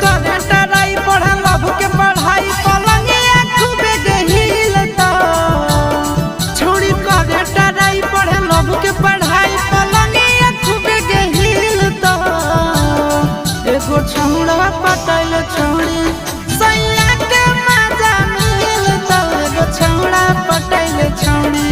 करे टराई पढ़ा लभ के पढ़ाई पलंगिया खूबे गहिलता छोड़ी करे टराई पढ़ा लभ के पढ़ाई पलंगिया खूबे गहिलता एगो छौड़ा पटैल छौड़ी सैया के मजा मिलता एगो छौड़ा पटैल छौड़ी